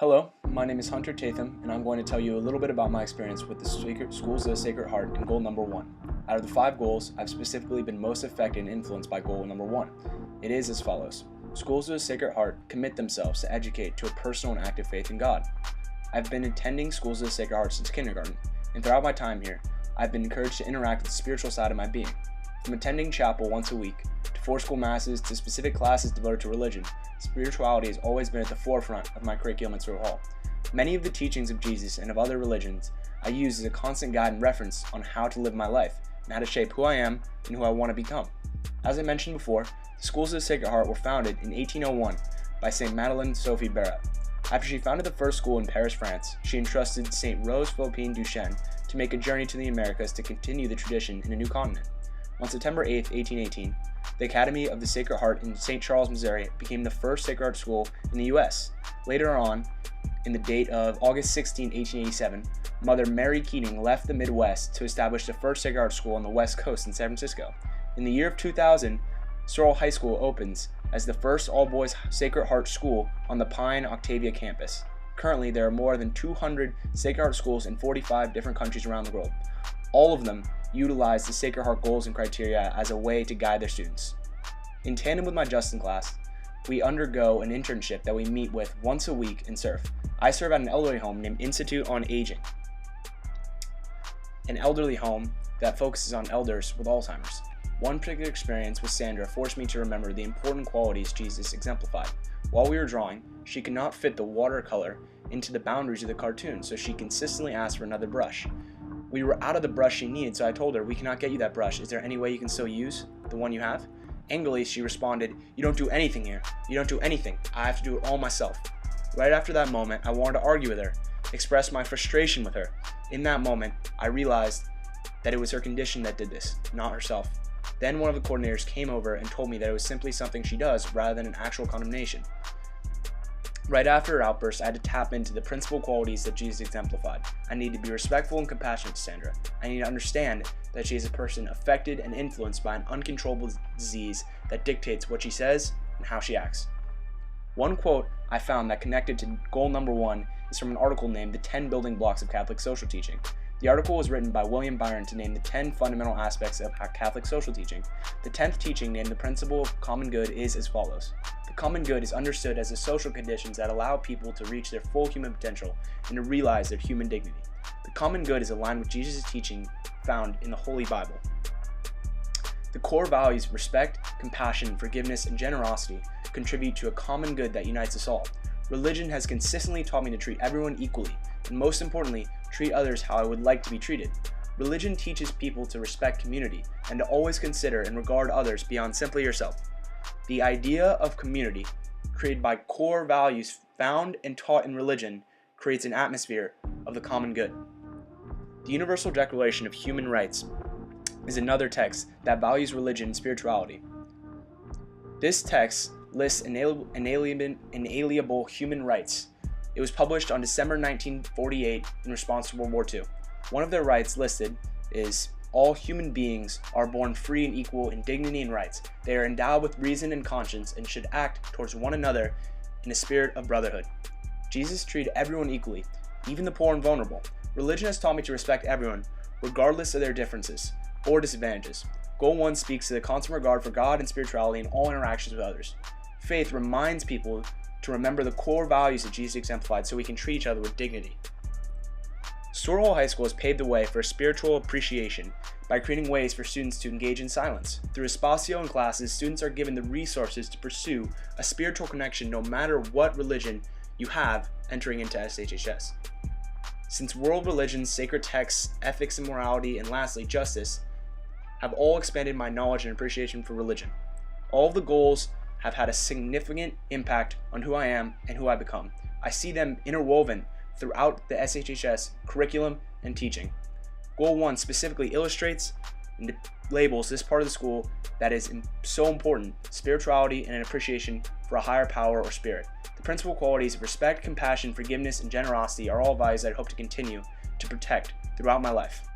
Hello, my name is Hunter Tatham, and I'm going to tell you a little bit about my experience with the Schools of the Sacred Heart and goal number 1. Out of the 5 goals, I've specifically been most affected and influenced by goal number 1. It is as follows. Schools of the Sacred Heart commit themselves to educate to a personal and active faith in God. I've been attending Schools of the Sacred Heart since kindergarten, and throughout my time here, I've been encouraged to interact with the spiritual side of my being. From attending chapel once a week, to 4 school masses, to specific classes devoted to religion, spirituality has always been at the forefront of my curriculum at Stuart Hall. Many of the teachings of Jesus and of other religions I use as a constant guide and reference on how to live my life and how to shape who I am and who I want to become. As I mentioned before, the Schools of the Sacred Heart were founded in 1801 by St. Madeleine Sophie Barrat. After she founded the first school in Paris, France, she entrusted St. Rose Philippine Duchesne to make a journey to the Americas to continue the tradition in a new continent. On September 8, 1818, the Academy of the Sacred Heart in St. Charles, Missouri became the first Sacred Heart school in the U.S. Later on, in the date of August 16, 1887, Mother Mary Keating left the Midwest to establish the first Sacred Heart school on the West Coast in San Francisco. In the year of 2000, Sorrel High School opens as the first all-boys Sacred Heart school on the Pine Octavia campus. Currently, there are more than 200 Sacred Heart schools in 45 different countries around the world. All of them utilize the Sacred Heart goals and criteria as a way to guide their students. In tandem with my Justin class, we undergo an internship that we meet with once a week and serve. I serve at an elderly home named Institute on Aging, an elderly home that focuses on elders with Alzheimer's. One particular experience with Sandra forced me to remember the important qualities Jesus exemplified. While we were drawing, she could not fit the watercolor into the boundaries of the cartoon, so she consistently asked for another brush. We were out of the brush she needed, so I told her, "We cannot get you that brush. Is there any way you can still use the one you have?" Angrily, she responded, "You don't do anything here. You don't do anything. I have to do it all myself." Right after that moment, I wanted to argue with her, express my frustration with her. In that moment, I realized that it was her condition that did this, not herself. Then one of the coordinators came over and told me that it was simply something she does rather than an actual condemnation. Right after her outburst, I had to tap into the principal qualities that Jesus exemplified. I need to be respectful and compassionate to Sandra. I need to understand that she is a person affected and influenced by an uncontrollable disease that dictates what she says and how she acts. One quote I found that connected to goal number 1 is from an article named "The 10 Building Blocks of Catholic Social Teaching." The article was written by William Byron to name the 10 fundamental aspects of Catholic social teaching. The 10th teaching, named the principle of common good, is as follows. The common good is understood as the social conditions that allow people to reach their full human potential and to realize their human dignity. The common good is aligned with Jesus' teaching found in the Holy Bible. The core values respect, compassion, forgiveness, and generosity contribute to a common good that unites us all. Religion has consistently taught me to treat everyone equally, and most importantly, treat others how I would like to be treated. Religion teaches people to respect community and to always consider and regard others beyond simply yourself. The idea of community, created by core values found and taught in religion, creates an atmosphere of the common good. The Universal Declaration of Human Rights is another text that values religion and spirituality. This text lists inalienable human rights. It was published on December 1948 in response to World War II. One of their rights listed is, "All human beings are born free and equal in dignity and rights. They are endowed with reason and conscience and should act towards one another in a spirit of brotherhood." Jesus treated everyone equally, even the poor and vulnerable. Religion has taught me to respect everyone, regardless of their differences or disadvantages. Goal 1 speaks to the constant regard for God and spirituality in all interactions with others. Faith reminds people to remember the core values that Jesus exemplified so we can treat each other with dignity. Stuart Hall High School has paved the way for spiritual appreciation by creating ways for students to engage in silence. Through Espacio and classes, students are given the resources to pursue a spiritual connection no matter what religion you have entering into SHHS. Since world religions, sacred texts, ethics and morality, and lastly, justice, have all expanded my knowledge and appreciation for religion. All of the goals have had a significant impact on who I am and who I become. I see them interwoven throughout the SHHS curriculum and teaching. Goal 1 specifically illustrates and labels this part of the school that is so important: spirituality and an appreciation for a higher power or spirit. The principal qualities of respect, compassion, forgiveness, and generosity are all values that I hope to continue to protect throughout my life.